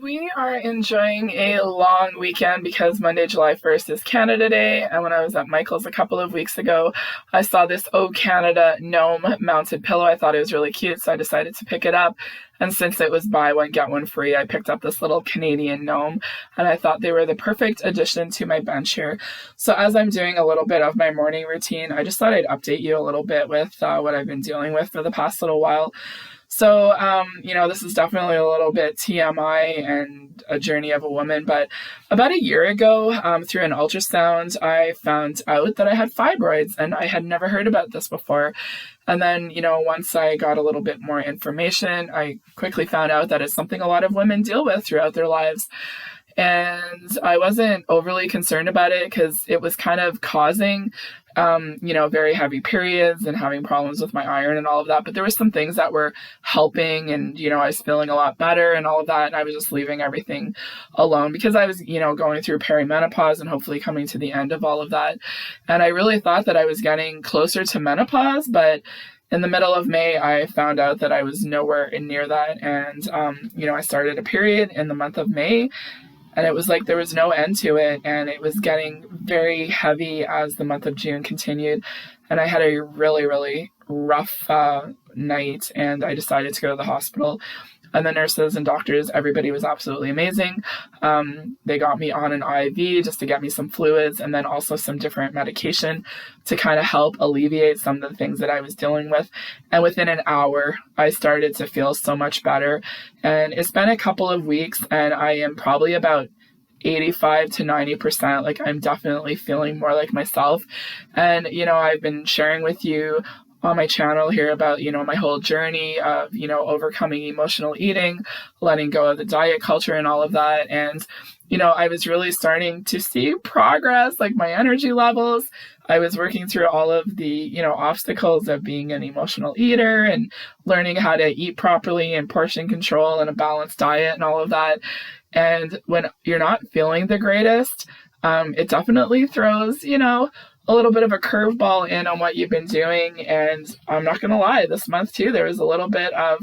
We are enjoying a long weekend because Monday, July 1st is Canada Day. And when I was at Michael's a couple of weeks ago, I saw this O Canada gnome mounted pillow. I thought it was really cute, so I decided to pick it up. And since it was buy one, get one free, I picked up this little Canadian gnome. And I thought they were the perfect addition to my bench here. So as I'm doing a little bit of my morning routine, I just thought I'd update you a little bit with what I've been dealing with for the past little while. So, this is definitely a little bit TMI and a journey of a woman, but about a year ago, through an ultrasound, I found out that I had fibroids, and I had never heard about this before. And then, once I got a little bit more information, I quickly found out that it's something a lot of women deal with throughout their lives. And I wasn't overly concerned about it because it was kind of causing, very heavy periods and having problems with my iron and all of that. But there were some things that were helping and, I was feeling a lot better and all of that. And I was just leaving everything alone because I was, going through perimenopause and hopefully coming to the end of all of that. And I really thought that I was getting closer to menopause, but in the middle of May, I found out that I was nowhere near that. And, I started a period in the month of May. And it was like there was no end to it, and it was getting very heavy as the month of June continued. And I had a really, really rough night, and I decided to go to the hospital. And the nurses and doctors, everybody was absolutely amazing. They got me on an IV just to get me some fluids and then also some different medication to kind of help alleviate some of the things that I was dealing with. And within an hour, I started to feel so much better. And it's been a couple of weeks, and I am probably about 85 to 90%. Like, I'm definitely feeling more like myself. And, I've been sharing with you on my channel here about, my whole journey of, overcoming emotional eating, letting go of the diet culture and all of that. And, I was really starting to see progress, like my energy levels. I was working through all of the, obstacles of being an emotional eater and learning how to eat properly and portion control and a balanced diet and all of that. And when you're not feeling the greatest, it definitely throws, a little bit of a curveball in on what you've been doing. And I'm not going to lie, this month too, there was a little bit of,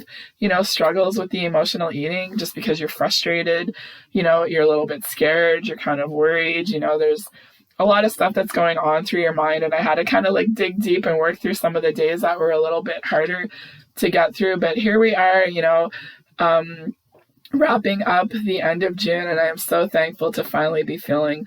struggles with the emotional eating just because you're frustrated, you're a little bit scared, you're kind of worried, there's a lot of stuff that's going on through your mind. And I had to kind of like dig deep and work through some of the days that were a little bit harder to get through. But here we are, wrapping up the end of June, and I am so thankful to finally be feeling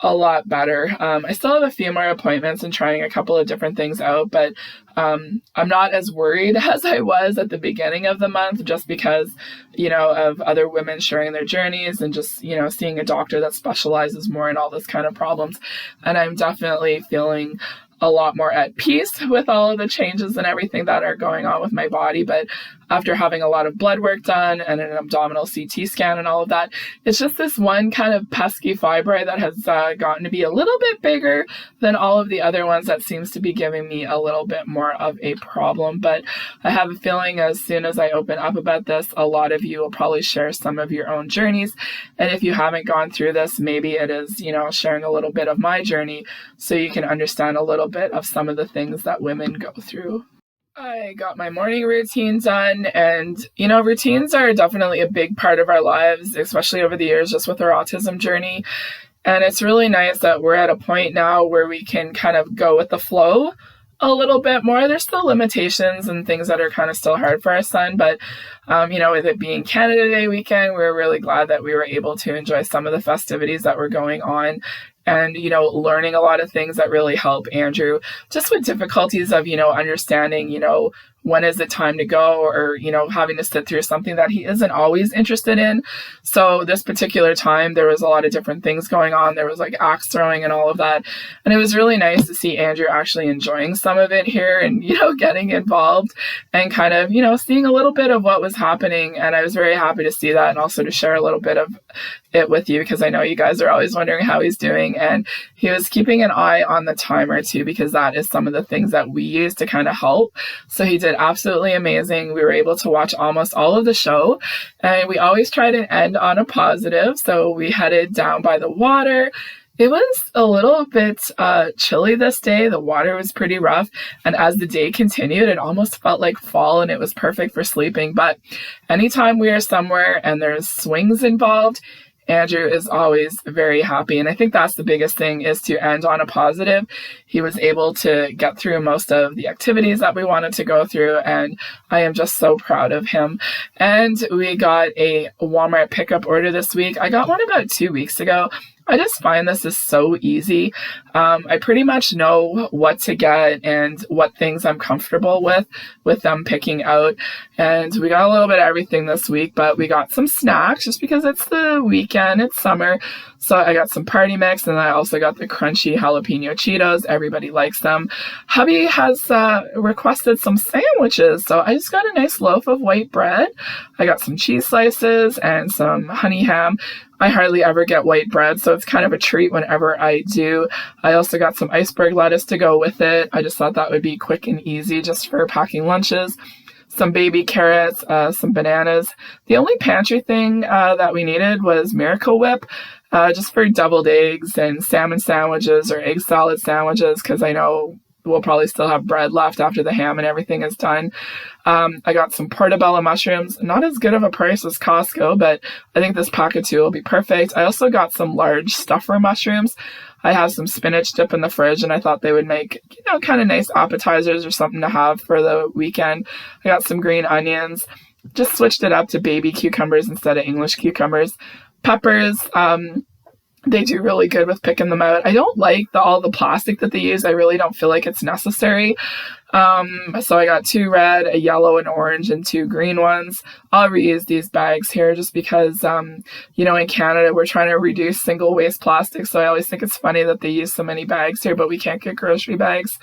a lot better. I still have a few more appointments and trying a couple of different things out, but I'm not as worried as I was at the beginning of the month just because, of other women sharing their journeys and just, seeing a doctor that specializes more in all this kind of problems. And I'm definitely feeling a lot more at peace with all of the changes and everything that are going on with my body. But after having a lot of blood work done and an abdominal CT scan and all of that, it's just this one kind of pesky fibroid that has gotten to be a little bit bigger than all of the other ones that seems to be giving me a little bit more of a problem. But I have a feeling as soon as I open up about this, a lot of you will probably share some of your own journeys. And if you haven't gone through this, maybe it is, sharing a little bit of my journey so you can understand a little bit of some of the things that women go through. I got my morning routine done, and, routines are definitely a big part of our lives, especially over the years, just with our autism journey. And it's really nice that we're at a point now where we can kind of go with the flow a little bit more. There's still limitations and things that are kind of still hard for our son, but, with it being Canada Day weekend, we're really glad that we were able to enjoy some of the festivities that were going on. And, learning a lot of things that really help Andrew just with difficulties of, understanding, when is it time to go, or, having to sit through something that he isn't always interested in. So this particular time, there was a lot of different things going on. There was like axe throwing and all of that. And it was really nice to see Andrew actually enjoying some of it here and, getting involved and kind of, seeing a little bit of what was happening. And I was very happy to see that and also to share a little bit of it with you because I know you guys are always wondering how he's doing. And he was keeping an eye on the timer too, because that is some of the things that we use to kind of help. So he did absolutely amazing. We were able to watch almost all of the show, and we always try to end on a positive. So we headed down by the water. It was a little bit chilly this day. The water was pretty rough. And as the day continued, it almost felt like fall and it was perfect for sleeping. But anytime we are somewhere and there's swings involved, Andrew is always very happy. And I think that's the biggest thing, is to end on a positive. He was able to get through most of the activities that we wanted to go through, and I am just so proud of him. And we got a Walmart pickup order this week. I got one about 2 weeks ago. I just find this is so easy. I pretty much know what to get and what things I'm comfortable with them picking out. And we got a little bit of everything this week, but we got some snacks just because it's the weekend, it's summer. So I got some party mix, and I also got the crunchy jalapeno Cheetos. Everybody likes them. Hubby has requested some sandwiches, so I just got a nice loaf of white bread. I got some cheese slices and some honey ham. I hardly ever get white bread, so it's kind of a treat whenever I do. I also got some iceberg lettuce to go with it. I just thought that would be quick and easy just for packing lunches. Some baby carrots, some bananas. The only pantry thing that we needed was Miracle Whip, just for deviled eggs and salmon sandwiches or egg salad sandwiches, because I know we'll probably still have bread left after the ham and everything is done. I got some portobello mushrooms. Not as good of a price as Costco, but I think this pack of 2 will be perfect. I also got some large stuffer mushrooms. I have some spinach dip in the fridge, and I thought they would make, kind of nice appetizers or something to have for the weekend. I got some green onions. Just switched it up to baby cucumbers instead of English cucumbers. Peppers. They do really good with picking them out. I don't like all the plastic that they use. I really don't feel like it's necessary. So I got 2 red, a yellow, an orange, and 2 green ones. I'll reuse these bags here just because, in Canada, we're trying to reduce single waste plastic. So I always think it's funny that they use so many bags here, but we can't get grocery bags.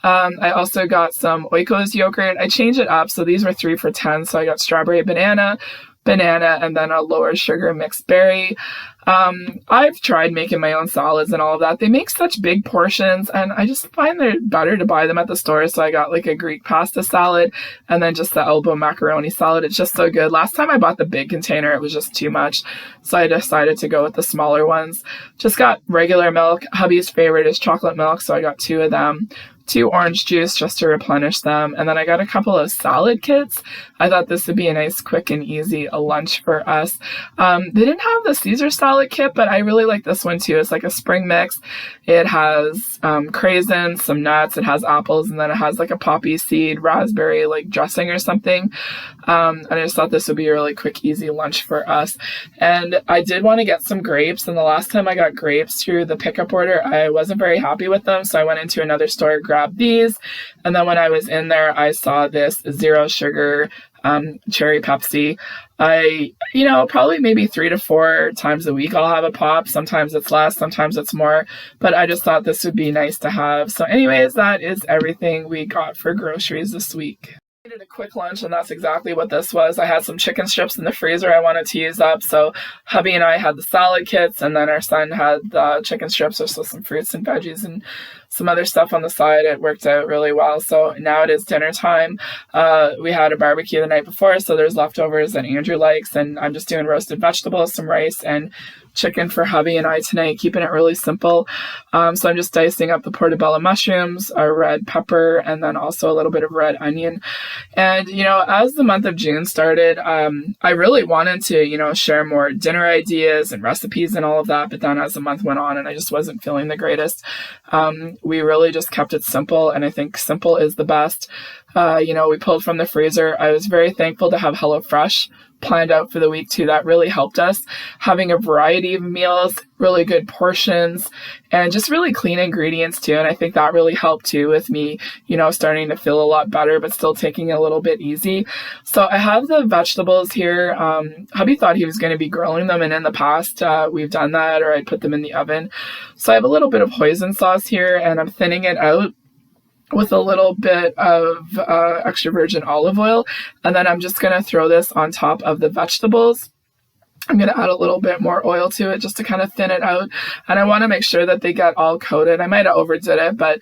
I also got some Oikos yogurt. I changed it up. So these were 3 for $10. So I got strawberry banana, and then a lower sugar mixed berry. I've tried making my own salads and all of that. They make such big portions, and I just find they're better to buy them at the store. So I got like a Greek pasta salad and then just the elbow macaroni salad. It's just so good. Last time I bought the big container, it was just too much. So I decided to go with the smaller ones. Just got regular milk. Hubby's favorite is chocolate milk, so I got 2 of them. 2 orange juice just to replenish them. And then I got a couple of salad kits. I thought this would be a nice, quick and easy lunch for us. They didn't have the Caesar salad kit, but I really like this one too. It's like a spring mix. It has craisins, some nuts, it has apples, and then it has like a poppy seed, raspberry like dressing or something. And I just thought this would be a really quick, easy lunch for us. And I did want to get some grapes. And the last time I got grapes through the pickup order, I wasn't very happy with them. So I went into another store, grabbed these. And then when I was in there, I saw this 0 sugar cherry Pepsi. Probably maybe 3 to 4 times a week I'll have a pop. Sometimes it's less, sometimes it's more. But I just thought this would be nice to have. So anyways, that is everything we got for groceries this week. I needed a quick lunch, and that's exactly what this was. I had some chicken strips in the freezer I wanted to use up, so hubby and I had the salad kits, and then our son had the chicken strips, so some fruits and veggies and some other stuff on the side. It worked out really well. So now it is dinner time. We had a barbecue the night before, so there's leftovers that Andrew likes, and I'm just doing roasted vegetables, some rice, and chicken for hubby and I tonight, keeping it really simple. So I'm just dicing up the portobello mushrooms, a red pepper, and then also a little bit of red onion. And, as the month of June started, I really wanted to, share more dinner ideas and recipes and all of that. But then as the month went on and I just wasn't feeling the greatest, we really just kept it simple. And I think simple is the best. We pulled from the freezer. I was very thankful to have HelloFresh planned out for the week too. That really helped us. Having a variety of meals, really good portions, and just really clean ingredients too. And I think that really helped too with me, starting to feel a lot better, but still taking it a little bit easy. So I have the vegetables here. Hubby thought he was going to be grilling them, and in the past we've done that, or I'd put them in the oven. So I have a little bit of hoisin sauce here, and I'm thinning it out with a little bit of extra virgin olive oil. And then I'm just going to throw this on top of the vegetables. I'm going to add a little bit more oil to it just to kind of thin it out. And I want to make sure that they get all coated. I might have overdid it, but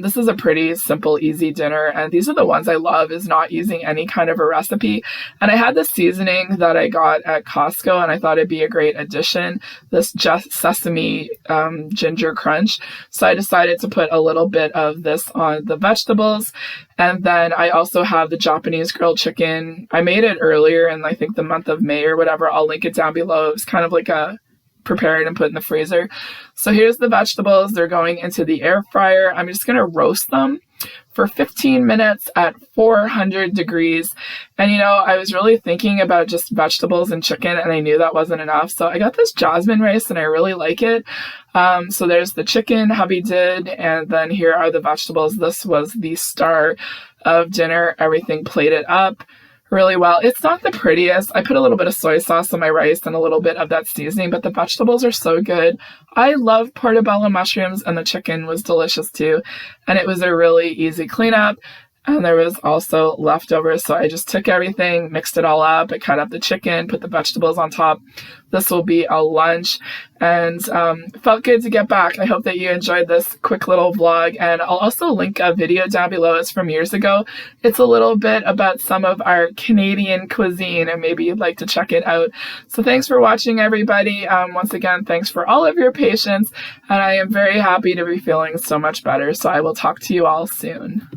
this is a pretty simple, easy dinner. And these are the ones I love, is not using any kind of a recipe. And I had this seasoning that I got at Costco, and I thought it'd be a great addition, this just sesame ginger crunch. So I decided to put a little bit of this on the vegetables. And then I also have the Japanese grilled chicken. I made it earlier in, I think, the month of May or whatever. I'll link it down below. It's kind of like a prepared and put in the freezer. So here's the vegetables. They're going into the air fryer. I'm just going to roast them for 15 minutes at 400 degrees. And I was really thinking about just vegetables and chicken, and I knew that wasn't enough. So I got this jasmine rice and I really like it. So there's the chicken hubby did, and then here are the vegetables. This was the star of dinner. Everything plated up really well. It's not the prettiest. I put a little bit of soy sauce on my rice and a little bit of that seasoning, but the vegetables are so good. I love portobello mushrooms, and the chicken was delicious too. And it was a really easy cleanup. And there was also leftovers. So I just took everything, mixed it all up. I cut up the chicken, put the vegetables on top. This will be a lunch, and felt good to get back. I hope that you enjoyed this quick little vlog, and I'll also link a video down below. It's from years ago. It's a little bit about some of our Canadian cuisine, and maybe you'd like to check it out. So thanks for watching, everybody. Once again, thanks for all of your patience, and I am very happy to be feeling so much better. So I will talk to you all soon.